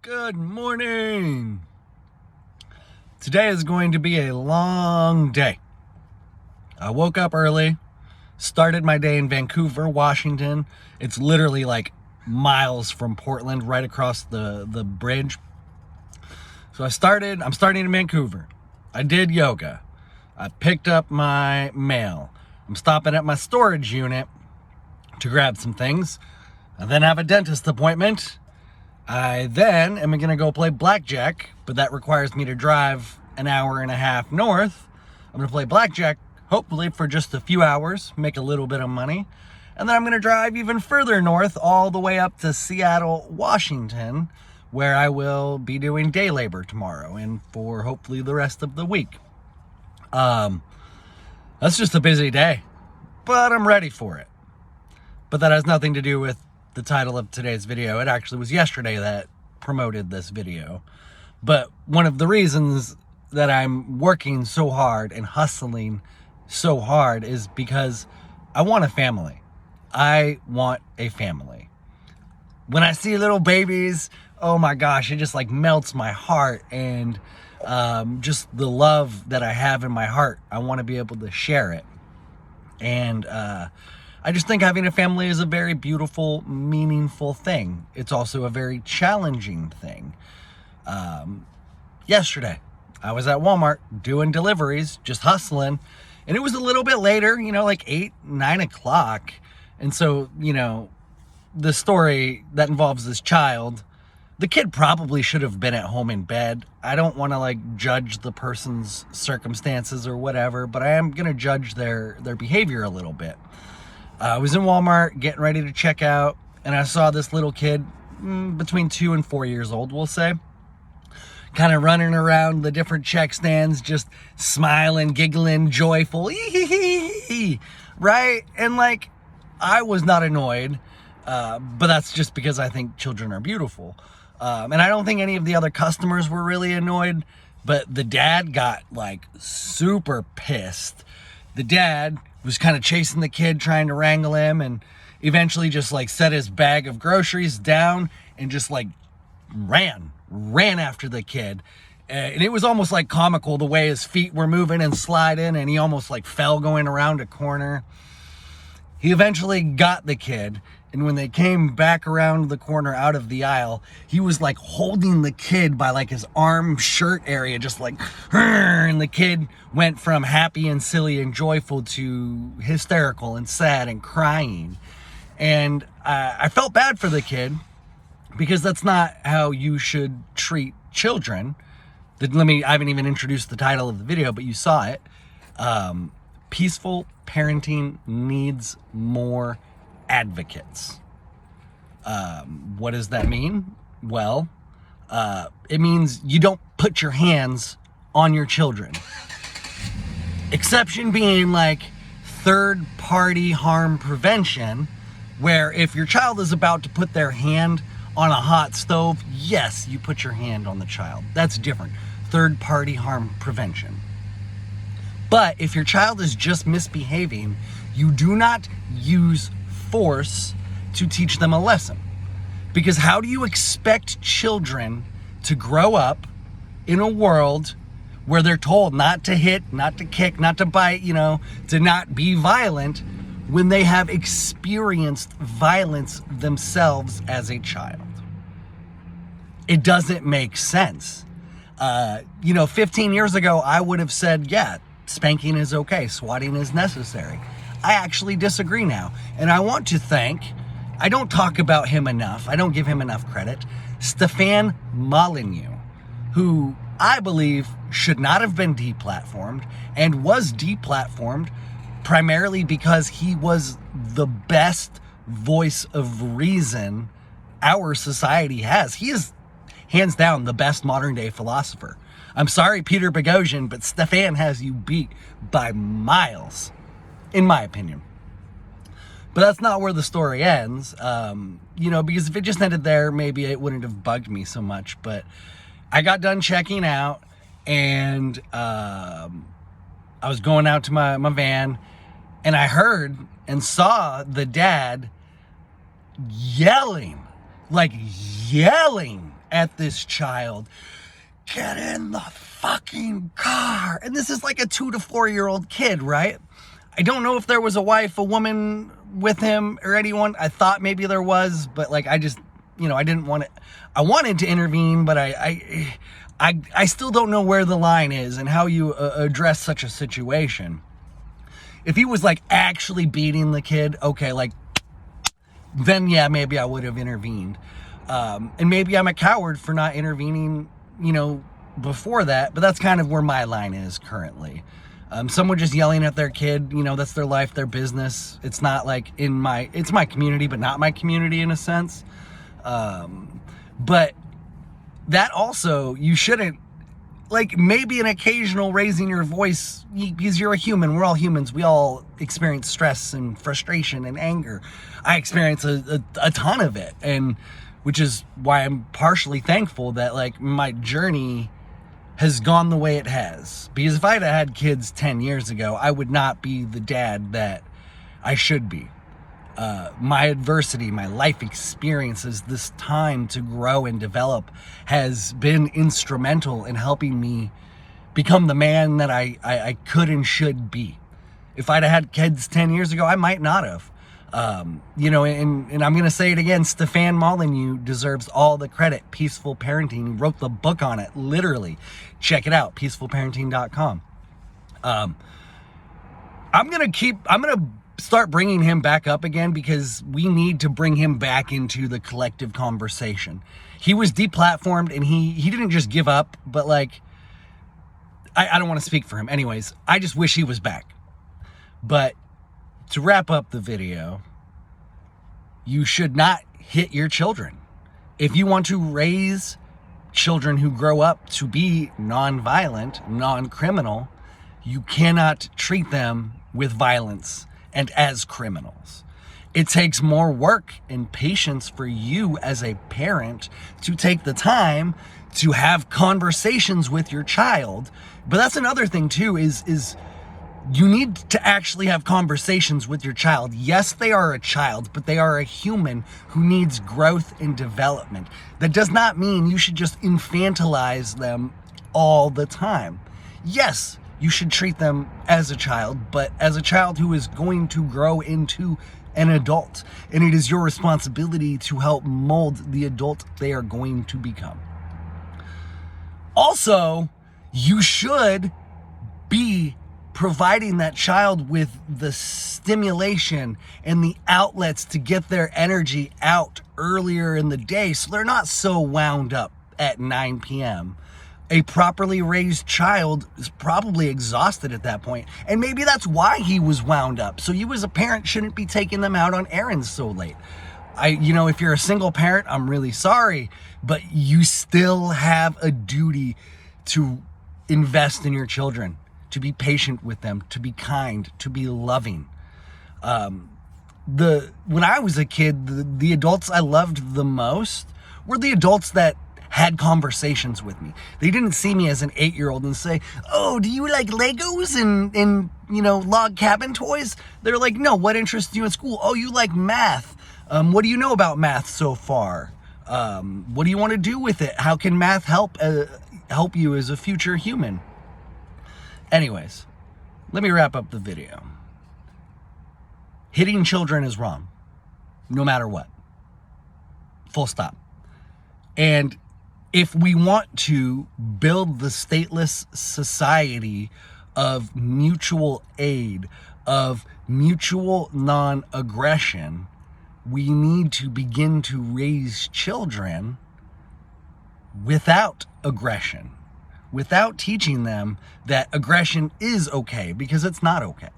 Good morning. Today is going to be a long day. I woke up early, started my day in Vancouver, Washington. It's literally like miles from Portland, right across the bridge. So I'm starting in Vancouver. I did yoga. I picked up my mail. I'm stopping at my storage unit to grab some things. I then have a dentist appointment. I then am going to go play blackjack, but that requires me to drive an hour and a half north. I'm going to play blackjack, hopefully for just a few hours, make a little bit of money. And then I'm going to drive even further north, all the way up to Seattle, Washington, where I will be doing day labor tomorrow and for hopefully the rest of the week. That's just a busy day, but I'm ready for it. But that has nothing to do with the title of today's video. It actually was yesterday that promoted this video. But one of the reasons that I'm working so hard and hustling so hard is because I want a family. I want a family. When I see little babies, oh my gosh, it just like melts my heart. And just the love that I have in my heart, I want to be able to share it. And I just think having a family is a very beautiful, meaningful thing. It's also a very challenging thing. Yesterday, I was at Walmart doing deliveries, just hustling, and it was a little bit later, like 8, 9 o'clock. And so, the story that involves this child, the kid probably should have been at home in bed. I don't want to judge the person's circumstances or whatever, but I am going to judge their behavior a little bit. I was in Walmart getting ready to check out, and I saw this little kid, between 2 and 4 years old, we'll say, kind of running around the different check stands, just smiling, giggling, joyful, right? And I was not annoyed, but that's just because I think children are beautiful. And I don't think any of the other customers were really annoyed, but the dad got super pissed. The dad was kind of chasing the kid, trying to wrangle him, and eventually just set his bag of groceries down and just ran after the kid. And it was almost comical the way his feet were moving and sliding, and he almost fell going around a corner. He eventually got the kid, and when they came back around the corner out of the aisle, he was holding the kid by his arm shirt area, just and the kid went from happy and silly and joyful to hysterical and sad and crying. And I felt bad for the kid, because that's not how you should treat children. I haven't even introduced the title of the video, but you saw it. Peaceful parenting needs more advocates. What does that mean? Well, it means you don't put your hands on your children. Exception being third-party harm prevention, where if your child is about to put their hand on a hot stove, yes, you put your hand on the child. That's different. Third-party harm prevention. But if your child is just misbehaving, you do not use force to teach them a lesson. Because how do you expect children to grow up in a world where they're told not to hit, not to kick, not to bite, to not be violent, when they have experienced violence themselves as a child? It doesn't make sense. 15 years ago, I would have said, yeah, spanking is okay, swatting is necessary. I actually disagree now. And I want to thank, I don't talk about him enough, I don't give him enough credit, Stefan Molyneux, who I believe should not have been deplatformed, and was deplatformed primarily because he was the best voice of reason our society has. He is hands down the best modern day philosopher. I'm sorry, Peter Boghossian, but Stefan has you beat by miles, in my opinion. But that's not where the story ends, because if it just ended there, maybe it wouldn't have bugged me so much. But I got done checking out, and I was going out to my van, and I heard and saw the dad yelling at this child. Get in the fucking car. And this is like a 2 to 4 year old kid, right? I don't know if there was a wife, a woman with him or anyone. I thought maybe there was, but like, I just, I didn't want to, I wanted to intervene, but I still don't know where the line is and how you address such a situation. If he was like actually beating the kid, okay, like, then yeah, maybe I would have intervened. And maybe I'm a coward for not intervening, before that, but that's kind of where my line is currently. Someone just yelling at their kid, that's their life, their business. It's not like it's my community, but not my community in a sense. But that also, you shouldn't, like, maybe an occasional raising your voice, because you're a human. We're all humans. We all experience stress and frustration and anger. I experience a ton of it, and which is why I'm partially thankful that, like, my journey has gone the way it has. Because if I had kids 10 years ago, I would not be the dad that I should be. My adversity, my life experiences, this time to grow and develop has been instrumental in helping me become the man that I could and should be. If I'd had kids 10 years ago, I might not have. And I'm going to say it again, Stefan Molyneux deserves all the credit. Peaceful Parenting, he wrote the book on it, literally. Check it out, peacefulparenting.com. I'm going to start bringing him back up again, because we need to bring him back into the collective conversation. He was deplatformed, and he didn't just give up, but like, I don't want to speak for him. Anyways, I just wish he was back. But to wrap up the video, you should not hit your children. If you want to raise children who grow up to be non-violent, non-criminal, you cannot treat them with violence and as criminals. It takes more work and patience for you as a parent to take the time to have conversations with your child. But that's another thing too, is you need to actually have conversations with your child. Yes, they are a child, but they are a human who needs growth and development. That does not mean you should just infantilize them all the time. Yes, you should treat them as a child, but as a child who is going to grow into an adult. And it is your responsibility to help mold the adult they are going to become. Also, you should be providing that child with the stimulation and the outlets to get their energy out earlier in the day, so they're not so wound up at 9 p.m. A properly raised child is probably exhausted at that point, and maybe that's why he was wound up. So you as a parent shouldn't be taking them out on errands so late. If you're a single parent, I'm really sorry, but you still have a duty to invest in your children, to be patient with them, to be kind, to be loving. When I was a kid, the adults I loved the most were the adults that had conversations with me. They didn't see me as an 8-year-old and say, "Oh, do you like Legos and log cabin toys?" They're like, "No, what interests you in school?" "Oh, you like math. What do you know about math so far? What do you want to do with it? How can math help you as a future human?" Anyways, let me wrap up the video. Hitting children is wrong, no matter what. Full stop. And if we want to build the stateless society of mutual aid, of mutual non-aggression, we need to begin to raise children without aggression, without teaching them that aggression is okay, because it's not okay.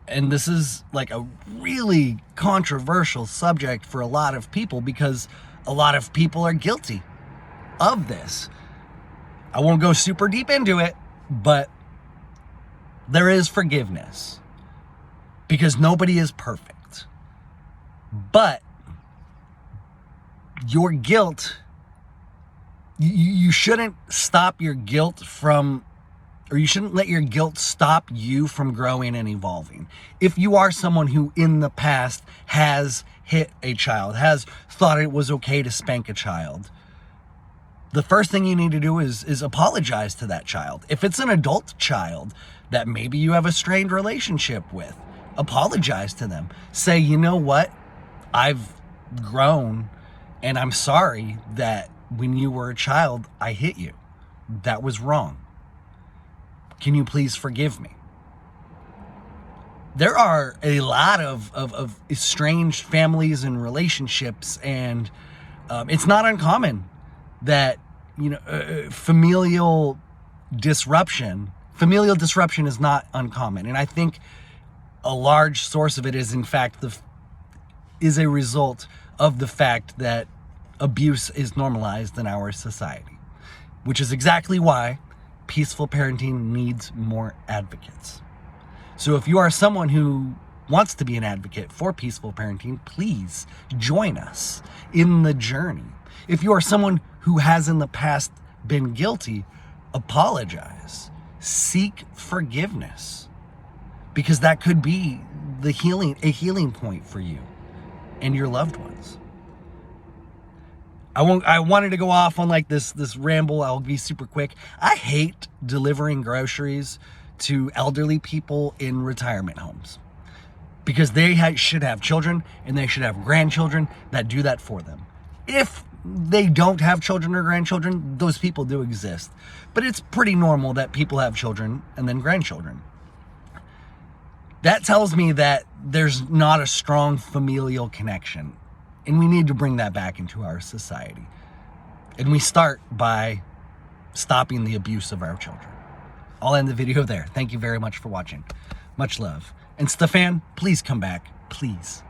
And this is like a really controversial subject for a lot of people, because a lot of people are guilty of this. I won't go super deep into it, but there is forgiveness, because nobody is perfect. But your guilt, you shouldn't stop your guilt from or you shouldn't let your guilt stop you from growing and evolving. If you are someone who in the past has hit a child, has thought it was okay to spank a child, the first thing you need to do is apologize to that child. If it's an adult child that maybe you have a strained relationship with, apologize to them. Say, you know what? I've grown and I'm sorry that when you were a child, I hit you. That was wrong. Can you please forgive me? There are a lot of estranged families and relationships, and it's not uncommon that, familial disruption is not uncommon. And I think a large source of it is, in fact, is a result of the fact that abuse is normalized in our society, which is exactly why peaceful parenting needs more advocates. So if you are someone who wants to be an advocate for peaceful parenting, please join us in the journey. If you are someone who has in the past been guilty, apologize. Seek forgiveness, because that could be a healing point for you and your loved ones. I wanted to go off on like this ramble. I'll be super quick. I hate delivering groceries to elderly people in retirement homes, because they should have children and they should have grandchildren that do that for them. If they don't have children or grandchildren, those people do exist. But it's pretty normal that people have children and then grandchildren. That tells me that there's not a strong familial connection. And we need to bring that back into our society. And we start by stopping the abuse of our children. I'll end the video there. Thank you very much for watching. Much love. And Stefan, please come back. Please.